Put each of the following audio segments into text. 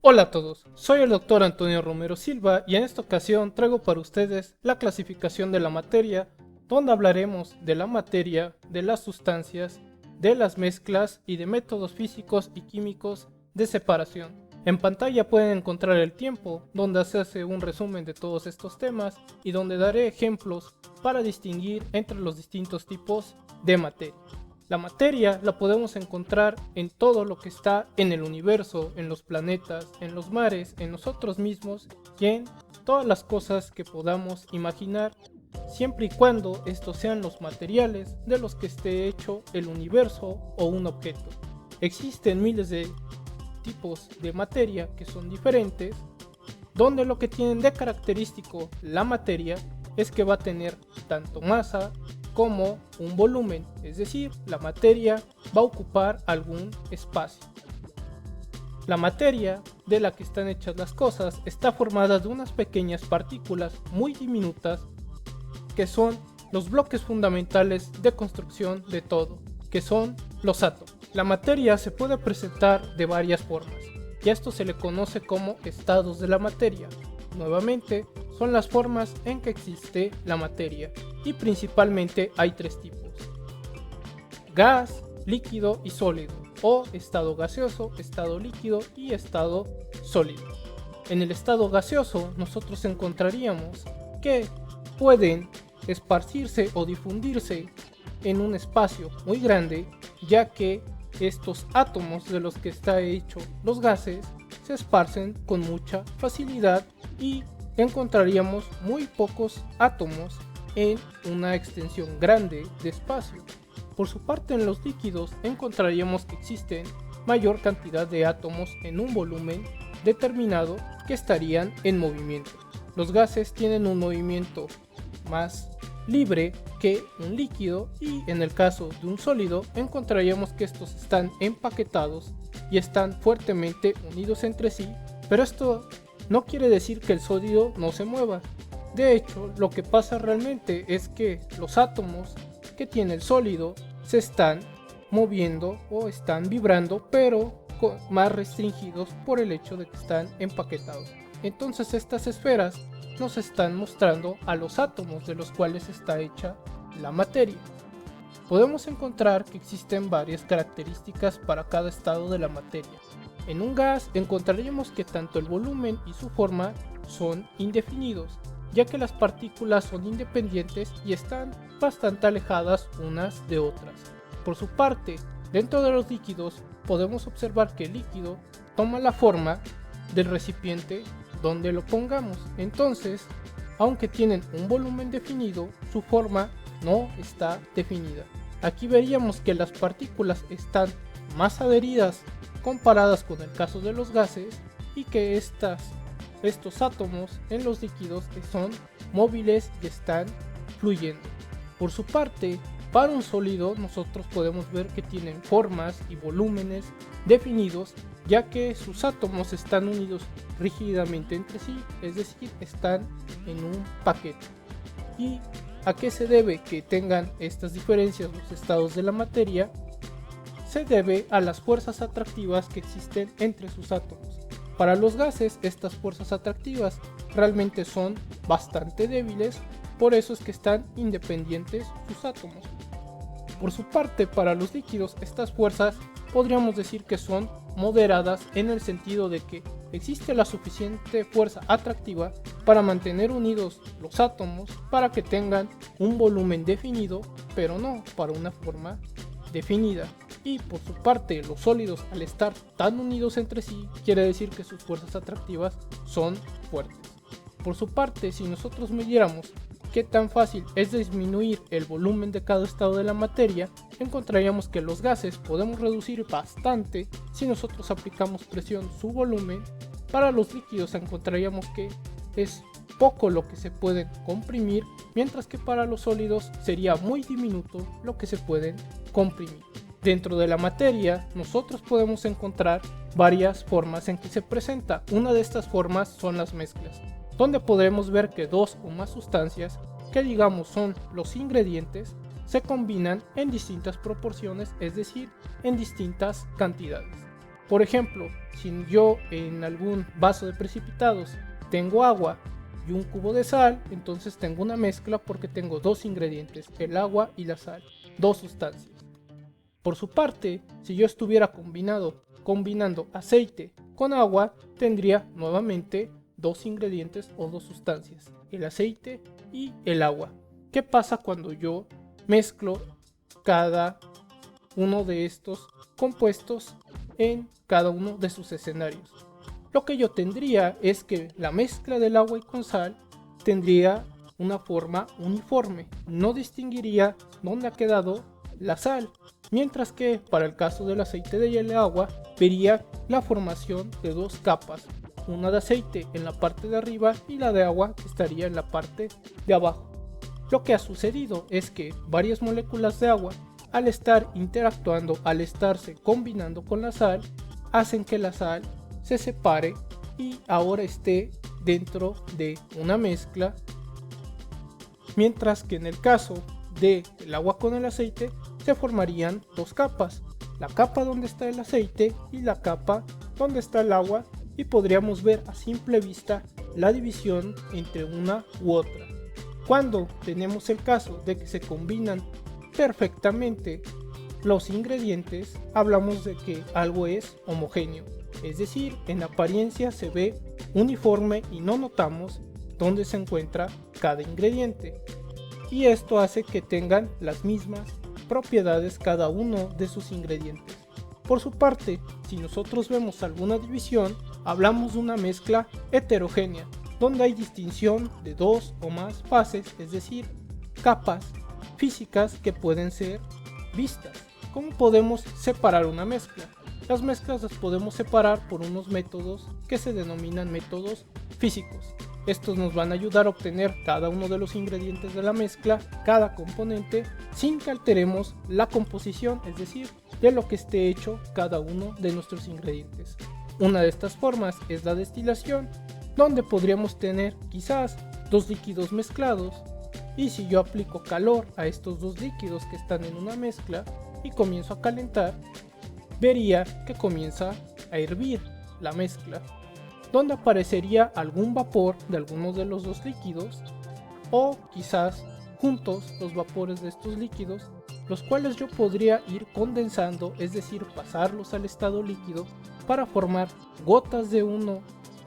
Hola a todos, soy el Dr. Antonio Romero Silva y en esta ocasión traigo para ustedes la clasificación de la materia, donde hablaremos de la materia, de las sustancias, de las mezclas y de métodos físicos y químicos de separación. En pantalla pueden encontrar el tiempo, donde se hace un resumen de todos estos temas y donde daré ejemplos para distinguir entre los distintos tipos de materia. La materia la podemos encontrar en todo lo que está en el universo, en los planetas, en los mares, en nosotros mismos y en todas las cosas que podamos imaginar, siempre y cuando estos sean los materiales de los que esté hecho el universo o un objeto. Existen miles de tipos de materia que son diferentes, donde lo que tienen de característico la materia es que va a tener tanto masa como un volumen, es decir, la materia va a ocupar algún espacio. La materia de la que están hechas las cosas está formada de unas pequeñas partículas muy diminutas que son los bloques fundamentales de construcción de todo, que son los átomos. La materia se puede presentar de varias formas y a esto se le conoce como estados de la materia. Nuevamente, son las formas en que existe la materia y principalmente hay tres tipos: gas, líquido y sólido, o estado gaseoso, estado líquido y estado sólido. En el estado gaseoso nosotros encontraríamos que pueden esparcirse o difundirse en un espacio muy grande, ya que estos átomos de los que está hecho los gases se esparcen con mucha facilidad y encontraríamos muy pocos átomos en una extensión grande de espacio. Por su parte, en los líquidos encontraríamos que existen mayor cantidad de átomos en un volumen determinado que estarían en movimiento. Los gases tienen un movimiento más libre que un líquido y en el caso de un sólido encontraríamos que estos están empaquetados y están fuertemente unidos entre sí, pero esto no quiere decir que el sólido no se mueva. De hecho, lo que pasa realmente es que los átomos que tiene el sólido se están moviendo o están vibrando, pero más restringidos por el hecho de que están empaquetados. Entonces estas esferas nos están mostrando a los átomos de los cuales está hecha la materia. Podemos encontrar que existen varias características para cada estado de la materia. En un gas encontraríamos que tanto el volumen y su forma son indefinidos, ya que las partículas son independientes y están bastante alejadas unas de otras. Por su parte, dentro de los líquidos podemos observar que el líquido toma la forma del recipiente donde lo pongamos. Entonces, aunque tienen un volumen definido, su forma no está definida. Aquí veríamos que las partículas están más adheridas comparadas con el caso de los gases y que estos átomos en los líquidos son móviles y están fluyendo. Por su parte, para un sólido nosotros podemos ver que tienen formas y volúmenes definidos, ya que sus átomos están unidos rígidamente entre sí, es decir, están en un paquete. ¿Y a qué se debe que tengan estas diferencias los estados de la materia? Se debe a las fuerzas atractivas que existen entre sus átomos. Para los gases, estas fuerzas atractivas realmente son bastante débiles, por eso es que están independientes sus átomos. Por su parte, para los líquidos, estas fuerzas podríamos decir que son moderadas, en el sentido de que existe la suficiente fuerza atractiva para mantener unidos los átomos para que tengan un volumen definido, pero no para una forma definida. Y por su parte, los sólidos, al estar tan unidos entre sí, quiere decir que sus fuerzas atractivas son fuertes. Por su parte, si nosotros midiéramos qué tan fácil es disminuir el volumen de cada estado de la materia, encontraríamos que los gases podemos reducir bastante si nosotros aplicamos presión su volumen. Para los líquidos encontraríamos que es poco lo que se pueden comprimir, mientras que para los sólidos sería muy diminuto lo que se pueden comprimir. Dentro de la materia nosotros podemos encontrar varias formas en que se presenta. Una de estas formas son las mezclas, donde podremos ver que dos o más sustancias, que digamos son los ingredientes, se combinan en distintas proporciones, es decir, en distintas cantidades. Por ejemplo, si yo en algún vaso de precipitados tengo agua y un cubo de sal, entonces tengo una mezcla porque tengo dos ingredientes, el agua y la sal, dos sustancias. Por su parte, si yo estuviera combinando aceite con agua, tendría nuevamente dos ingredientes o dos sustancias, el aceite y el agua. ¿Qué pasa cuando yo mezclo cada uno de estos compuestos en cada uno de sus escenarios? Lo que yo tendría es que la mezcla del agua y con sal tendría una forma uniforme, no distinguiría dónde ha quedado la sal, mientras que para el caso del aceite y el agua vería la formación de dos capas, una de aceite en la parte de arriba y la de agua que estaría en la parte de abajo. Lo que ha sucedido es que varias moléculas de agua, al estar interactuando, al estarse combinando con la sal, hacen que la sal se separe y ahora esté dentro de una mezcla, mientras que en el caso del agua con el aceite se formarían dos capas, la capa donde está el aceite y la capa donde está el agua, y podríamos ver a simple vista la división entre una u otra. Cuando tenemos el caso de que se combinan perfectamente los ingredientes, hablamos de que algo es homogéneo, es decir, en apariencia se ve uniforme y no notamos dónde se encuentra cada ingrediente, y esto hace que tengan las mismas propiedades cada uno de sus ingredientes. Por su parte, si nosotros vemos alguna división, hablamos de una mezcla heterogénea, donde hay distinción de dos o más fases, es decir, capas físicas que pueden ser vistas. ¿Cómo podemos separar una mezcla? Las mezclas las podemos separar por unos métodos que se denominan métodos físicos. Estos nos van a ayudar a obtener cada uno de los ingredientes de la mezcla, cada componente, sin que alteremos la composición, es decir, de lo que esté hecho cada uno de nuestros ingredientes. Una de estas formas es la destilación, donde podríamos tener quizás dos líquidos mezclados, y si yo aplico calor a estos dos líquidos que están en una mezcla y comienzo a calentar, vería que comienza a hervir la mezcla, donde aparecería algún vapor de alguno de los dos líquidos, o quizás juntos los vapores de estos líquidos, los cuales yo podría ir condensando, es decir, pasarlos al estado líquido para formar gotas de uno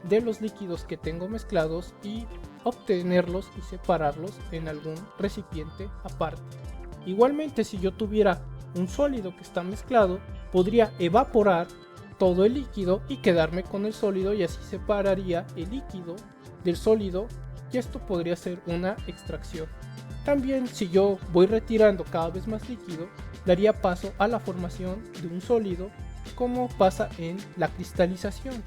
de los líquidos que tengo mezclados y obtenerlos y separarlos en algún recipiente aparte. Igualmente, si yo tuviera un sólido que está mezclado, podría evaporar todo el líquido y quedarme con el sólido, y así separaría el líquido del sólido, y esto podría ser una extracción. También, si yo voy retirando cada vez más líquido, daría paso a la formación de un sólido, como pasa en la cristalización.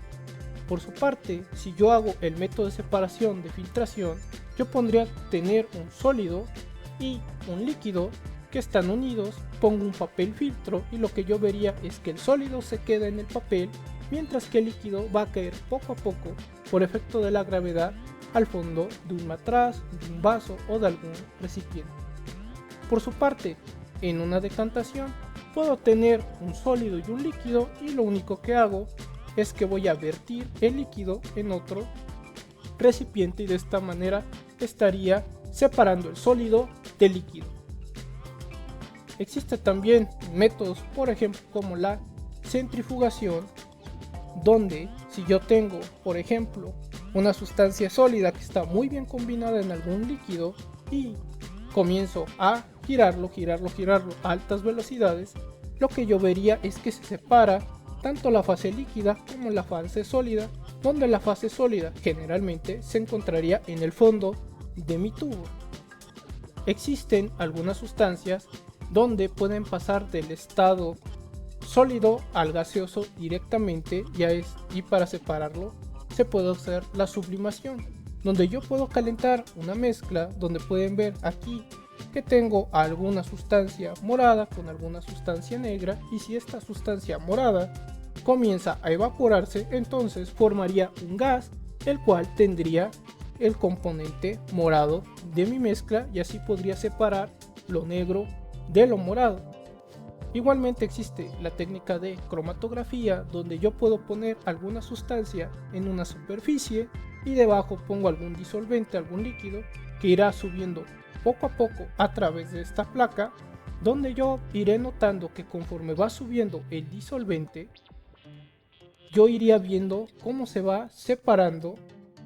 Por su parte, si yo hago el método de separación de filtración, yo podría tener un sólido y un líquido que están unidos, pongo un papel filtro y lo que yo vería es que el sólido se queda en el papel, mientras que el líquido va a caer poco a poco por efecto de la gravedad al fondo de un matraz, de un vaso o de algún recipiente. Por su parte, en una decantación puedo tener un sólido y un líquido, y lo único que hago es que voy a vertir el líquido en otro recipiente, y de esta manera estaría separando el sólido del líquido. Existen también métodos, por ejemplo, como la centrifugación, donde si yo tengo, por ejemplo, una sustancia sólida que está muy bien combinada en algún líquido y comienzo a girarlo a altas velocidades, lo que yo vería es que se separa tanto la fase líquida como la fase sólida, donde la fase sólida generalmente se encontraría en el fondo de mi tubo. Existen algunas sustancias donde pueden pasar del estado sólido al gaseoso directamente, y para separarlo se puede hacer la sublimación, donde yo puedo calentar una mezcla, donde pueden ver aquí que tengo alguna sustancia morada con alguna sustancia negra, y si esta sustancia morada comienza a evaporarse, entonces formaría un gas, el cual tendría el componente morado de mi mezcla, y así podría separar lo negro de lo morado. Igualmente existe la técnica de cromatografía, donde yo puedo poner alguna sustancia en una superficie y debajo pongo algún disolvente, algún líquido que irá subiendo poco a poco a través de esta placa, donde yo iré notando que conforme va subiendo el disolvente, yo iría viendo cómo se va separando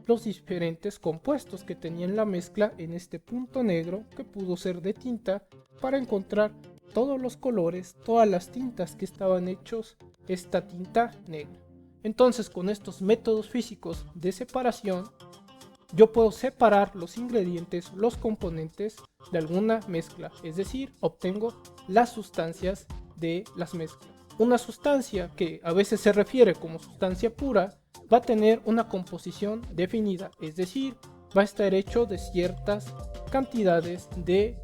los diferentes compuestos que tenía en la mezcla en este punto negro, que pudo ser de tinta, para encontrar todos los colores, todas las tintas que estaban hechos esta tinta negra. Entonces, con estos métodos físicos de separación, yo puedo separar los ingredientes, los componentes de alguna mezcla, es decir, obtengo las sustancias de las mezclas. Una sustancia, que a veces se refiere como sustancia pura, va a tener una composición definida, es decir, va a estar hecho de ciertas cantidades de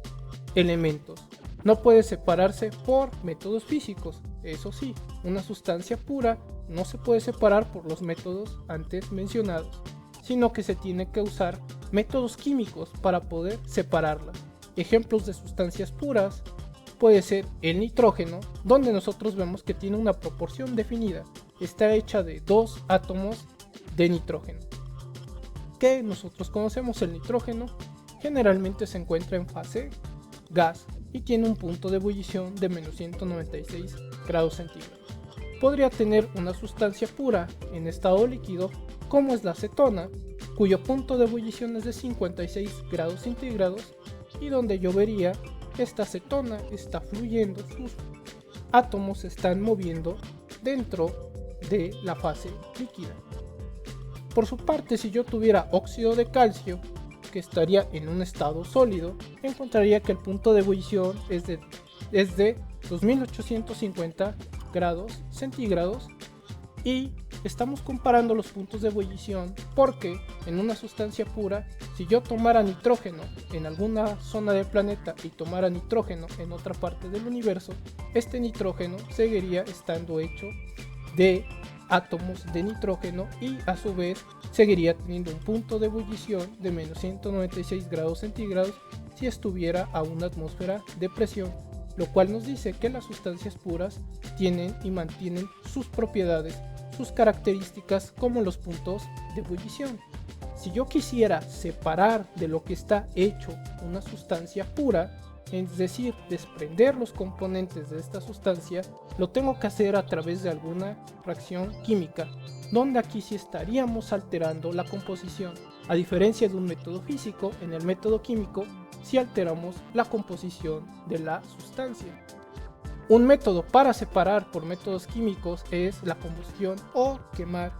elementos. No puede separarse por métodos físicos. Eso sí, una sustancia pura no se puede separar por los métodos antes mencionados, sino que se tiene que usar métodos químicos para poder separarlas. Ejemplos de sustancias puras puede ser el nitrógeno, donde nosotros vemos que tiene una proporción definida. Está hecha de 2 átomos de nitrógeno. Que nosotros conocemos el nitrógeno, generalmente se encuentra en fase gas y tiene un punto de ebullición de menos 196 grados centígrados. Podría tener una sustancia pura en estado líquido, como es la acetona, cuyo punto de ebullición es de 56 grados centígrados, y donde yo vería esta acetona está fluyendo, sus átomos se están moviendo dentro de la fase líquida. Por su parte, si yo tuviera óxido de calcio, que estaría en un estado sólido, encontraría que el punto de ebullición es de 2850 grados centígrados, y estamos comparando los puntos de ebullición porque en una sustancia pura, si yo tomara nitrógeno en alguna zona del planeta y tomara nitrógeno en otra parte del universo, este nitrógeno seguiría estando hecho de átomos de nitrógeno y a su vez seguiría teniendo un punto de ebullición de menos 196 grados centígrados si estuviera a una atmósfera de presión, lo cual nos dice que las sustancias puras tienen y mantienen sus propiedades, sus características como los puntos de ebullición. Si yo quisiera separar de lo que está hecho una sustancia pura, es decir, desprender los componentes de esta sustancia, lo tengo que hacer a través de alguna reacción química, donde aquí sí estaríamos alterando la composición. A diferencia de un método físico, en el método químico sí alteramos la composición de la sustancia. Un método para separar por métodos químicos es la combustión o quemar,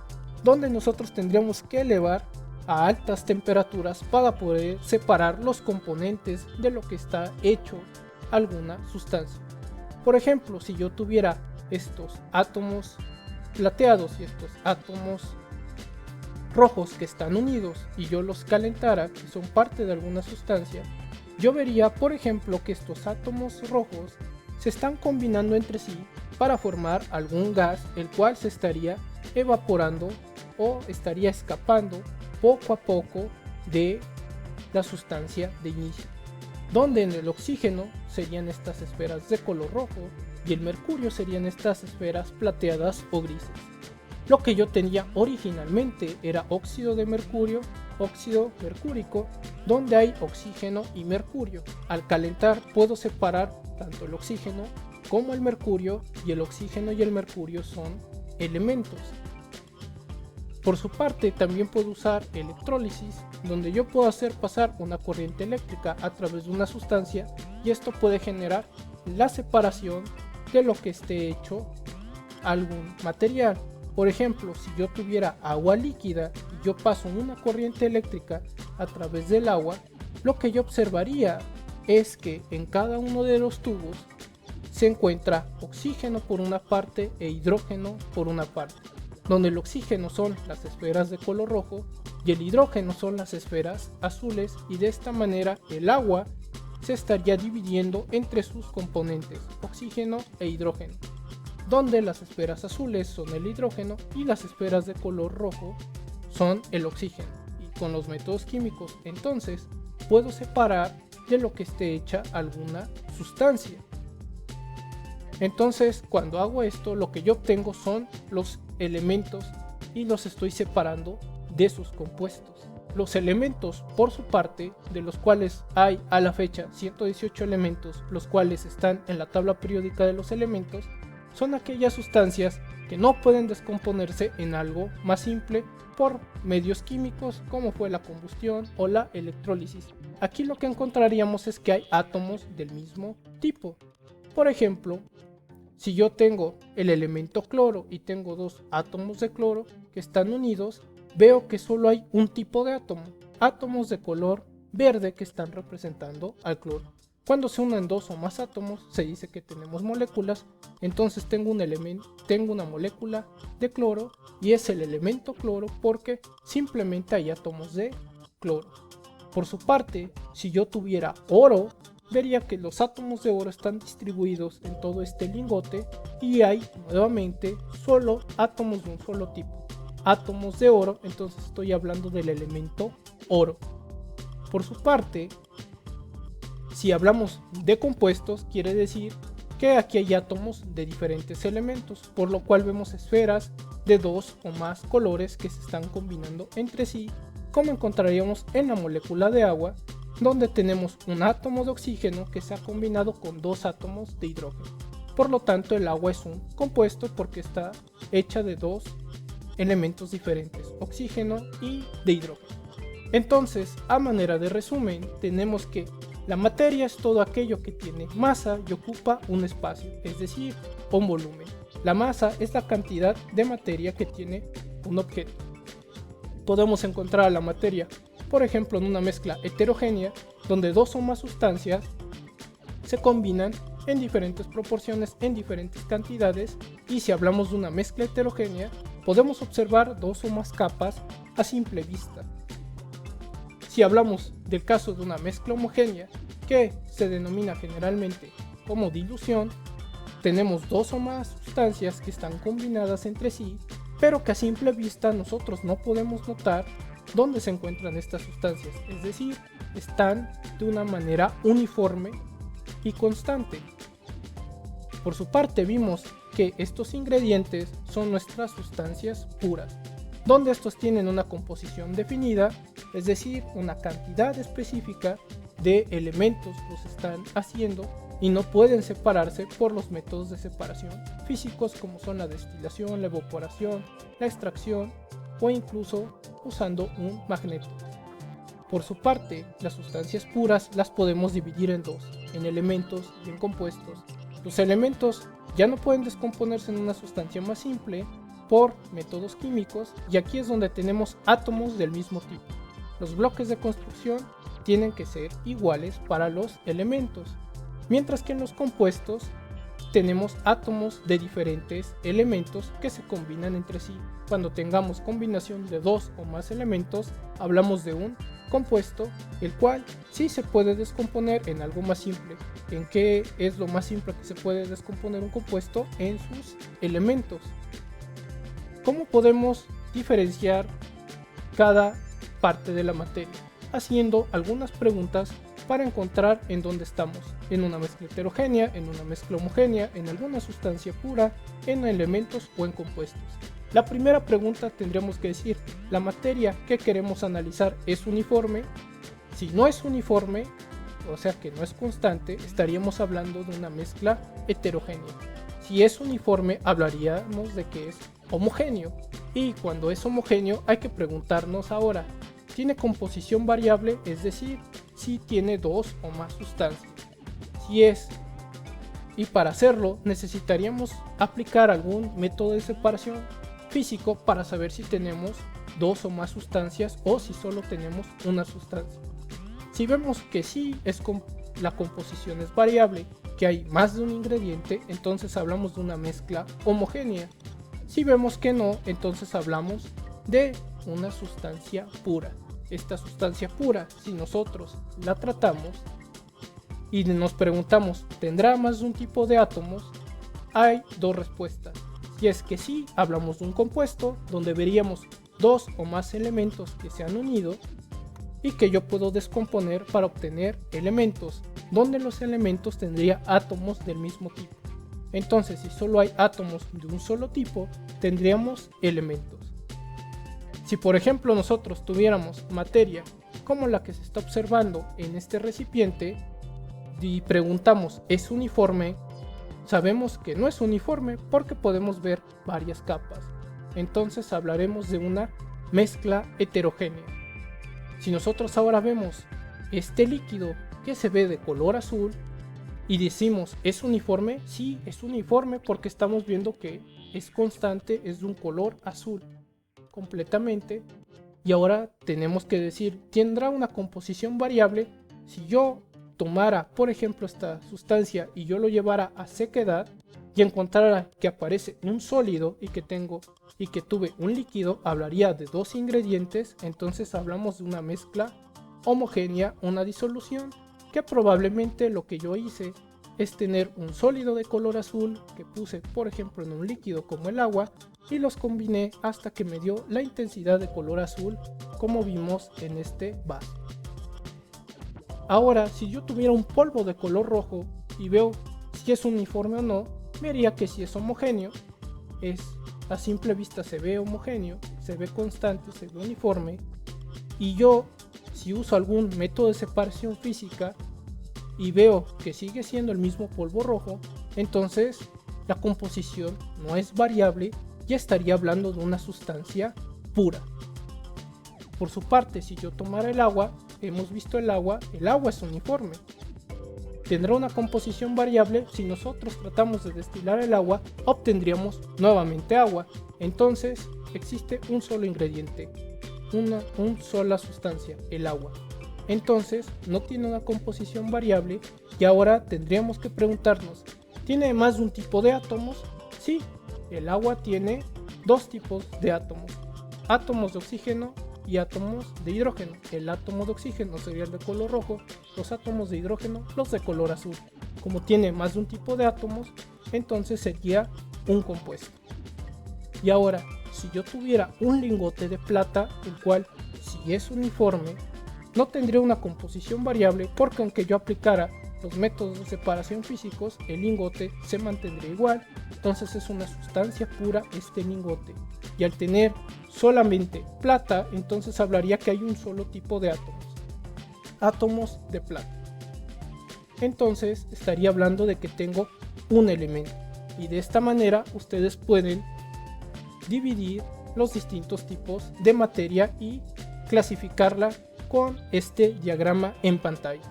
donde nosotros tendríamos que elevar a altas temperaturas para poder separar los componentes de lo que está hecho alguna sustancia. Por ejemplo, si yo tuviera estos átomos plateados y estos átomos rojos que están unidos y yo los calentara, que son parte de alguna sustancia, yo vería, por ejemplo, que estos átomos rojos se están combinando entre sí para formar algún gas, el cual se estaría evaporando o estaría escapando poco a poco de la sustancia de inicio, donde en el oxígeno serían estas esferas de color rojo y el mercurio serían estas esferas plateadas o grises. Lo que yo tenía originalmente era óxido de mercurio, óxido mercúrico, donde hay oxígeno y mercurio. Al calentar puedo separar tanto el oxígeno como el mercurio, y el oxígeno y el mercurio son elementos. Por su parte, también puedo usar electrólisis, donde yo puedo hacer pasar una corriente eléctrica a través de una sustancia, y esto puede generar la separación de lo que esté hecho algún material. Por ejemplo, si yo tuviera agua líquida y yo paso una corriente eléctrica a través del agua, lo que yo observaría es que en cada uno de los tubos se encuentra oxígeno por una parte e hidrógeno por una parte, donde el oxígeno son las esferas de color rojo y el hidrógeno son las esferas azules, y de esta manera el agua se estaría dividiendo entre sus componentes, oxígeno e hidrógeno, donde las esferas azules son el hidrógeno y las esferas de color rojo son el oxígeno. Y con los métodos químicos entonces puedo separar de lo que esté hecha alguna sustancia. Entonces, cuando hago esto, lo que yo obtengo son los elementos y los estoy separando de sus compuestos. Los elementos, por su parte, de los cuales hay a la fecha 118 elementos, los cuales están en la tabla periódica de los elementos, son aquellas sustancias que no pueden descomponerse en algo más simple por medios químicos como fue la combustión o la electrólisis. Aquí lo que encontraríamos es que hay átomos del mismo tipo. Por ejemplo, si yo tengo el elemento cloro y tengo dos átomos de cloro que están unidos, veo que solo hay un tipo de átomo, átomos de color verde que están representando al cloro. Cuando se unen dos o más átomos, se dice que tenemos moléculas, entonces tengo una molécula de cloro y es el elemento cloro porque simplemente hay átomos de cloro. Por su parte, si yo tuviera oro, vería que los átomos de oro están distribuidos en todo este lingote y hay nuevamente solo átomos de un solo tipo, átomos de oro, entonces estoy hablando del elemento oro. Por su parte, si hablamos de compuestos, quiere decir que aquí hay átomos de diferentes elementos, por lo cual vemos esferas de dos o más colores que se están combinando entre sí, como encontraríamos en la molécula de agua, donde tenemos un átomo de oxígeno que se ha combinado con dos átomos de hidrógeno. Por lo tanto, el agua es un compuesto porque está hecha de dos elementos diferentes, oxígeno y de hidrógeno. Entonces, a manera de resumen, tenemos que la materia es todo aquello que tiene masa y ocupa un espacio, es decir, un volumen. La masa es la cantidad de materia que tiene un objeto. Podemos encontrar la materia, por ejemplo, en una mezcla heterogénea, donde dos o más sustancias se combinan en diferentes proporciones, en diferentes cantidades, y si hablamos de una mezcla heterogénea, podemos observar dos o más capas a simple vista. Si hablamos del caso de una mezcla homogénea, que se denomina generalmente como dilución, tenemos dos o más sustancias que están combinadas entre sí, pero que a simple vista nosotros no podemos notar dónde se encuentran estas sustancias, es decir, están de una manera uniforme y constante. Por su parte, vimos que estos ingredientes son nuestras sustancias puras, donde estos tienen una composición definida, es decir, una cantidad específica de elementos los están haciendo y no pueden separarse por los métodos de separación físicos como son la destilación, la evaporación, la extracción o incluso usando un magneto. Por su parte, las sustancias puras las podemos dividir en dos, en elementos y en compuestos. Los elementos ya no pueden descomponerse en una sustancia más simple por métodos químicos, y aquí es donde tenemos átomos del mismo tipo. Los bloques de construcción tienen que ser iguales para los elementos, mientras que en los compuestos tenemos átomos de diferentes elementos que se combinan entre sí. Cuando tengamos combinación de dos o más elementos, hablamos de un compuesto, el cual sí se puede descomponer en algo más simple. ¿En qué es lo más simple que se puede descomponer un compuesto? En sus elementos. ¿Cómo podemos diferenciar cada parte de la materia? Haciendo algunas preguntas para encontrar en dónde estamos, en una mezcla heterogénea, en una mezcla homogénea, en alguna sustancia pura, en elementos o en compuestos. La primera pregunta tendríamos que decir, ¿la materia que queremos analizar es uniforme? Si no es uniforme, o sea que no es constante, estaríamos hablando de una mezcla heterogénea. Si es uniforme, hablaríamos de que es homogéneo. Y cuando es homogéneo, hay que preguntarnos ahora, ¿tiene composición variable? Es decir, si tiene dos o más sustancias. Si es, y para hacerlo necesitaríamos aplicar algún método de separación físico para saber si tenemos dos o más sustancias o si solo tenemos una sustancia. Si vemos que sí la composición es variable, que hay más de un ingrediente, entonces hablamos de una mezcla homogénea. Si vemos que no, entonces hablamos de una sustancia pura. Esta sustancia pura, si nosotros la tratamos y nos preguntamos, ¿tendrá más de un tipo de átomos? Hay dos respuestas. Si es que sí, hablamos de un compuesto donde veríamos dos o más elementos que se han unido y que yo puedo descomponer para obtener elementos, donde los elementos tendrían átomos del mismo tipo. Entonces, si solo hay átomos de un solo tipo, tendríamos elementos. Si por ejemplo nosotros tuviéramos materia como la que se está observando en este recipiente y preguntamos ¿es uniforme?, sabemos que no es uniforme porque podemos ver varias capas. Entonces hablaremos de una mezcla heterogénea. Si nosotros ahora vemos este líquido que se ve de color azul y decimos ¿es uniforme? Sí, es uniforme porque estamos viendo que es constante, es de un color azul completamente. Y ahora tenemos que decir, ¿tendrá una composición variable? Si yo tomara por ejemplo esta sustancia y yo lo llevara a sequedad y encontrara que aparece un sólido y que tuve un líquido, hablaría de dos ingredientes. Entonces hablamos de una mezcla homogénea, una disolución, que probablemente lo que yo hice es tener un sólido de color azul que puse por ejemplo en un líquido como el agua y los combiné hasta que me dio la intensidad de color azul como vimos en este vaso. Ahora, si yo tuviera un polvo de color rojo y veo si es uniforme o no, vería que si es homogéneo, a simple vista se ve homogéneo, se ve constante, se ve uniforme. Y yo, si uso algún método de separación física y veo que sigue siendo el mismo polvo rojo, entonces la composición no es variable y estaría hablando de una sustancia pura. Por su parte, si yo tomara el agua, hemos visto el agua es uniforme. Tendrá una composición variable. Si nosotros tratamos de destilar el agua, obtendríamos nuevamente agua. Entonces existe un solo ingrediente, una sola sustancia, el agua. Entonces no tiene una composición variable y ahora tendríamos que preguntarnos, ¿tiene más de un tipo de átomos? Sí, el agua tiene dos tipos de átomos, átomos de oxígeno y átomos de hidrógeno. El átomo de oxígeno sería el de color rojo, los átomos de hidrógeno los de color azul. Como tiene más de un tipo de átomos, entonces sería un compuesto. Y ahora, si yo tuviera un lingote de plata, el cual si es uniforme, no tendría una composición variable porque aunque yo aplicara los métodos de separación físicos, el lingote se mantendría igual. Entonces es una sustancia pura este lingote. Y al tener solamente plata, entonces hablaría que hay un solo tipo de átomos de plata. Entonces estaría hablando de que tengo un elemento. Y de esta manera ustedes pueden dividir los distintos tipos de materia y clasificarla con este diagrama en pantalla.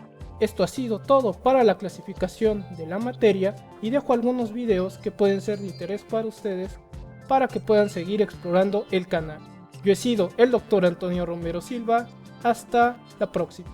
Esto ha sido todo para la clasificación de la materia y dejo algunos videos que pueden ser de interés para ustedes para que puedan seguir explorando el canal. Yo he sido el Dr. Antonio Romero Silva, hasta la próxima.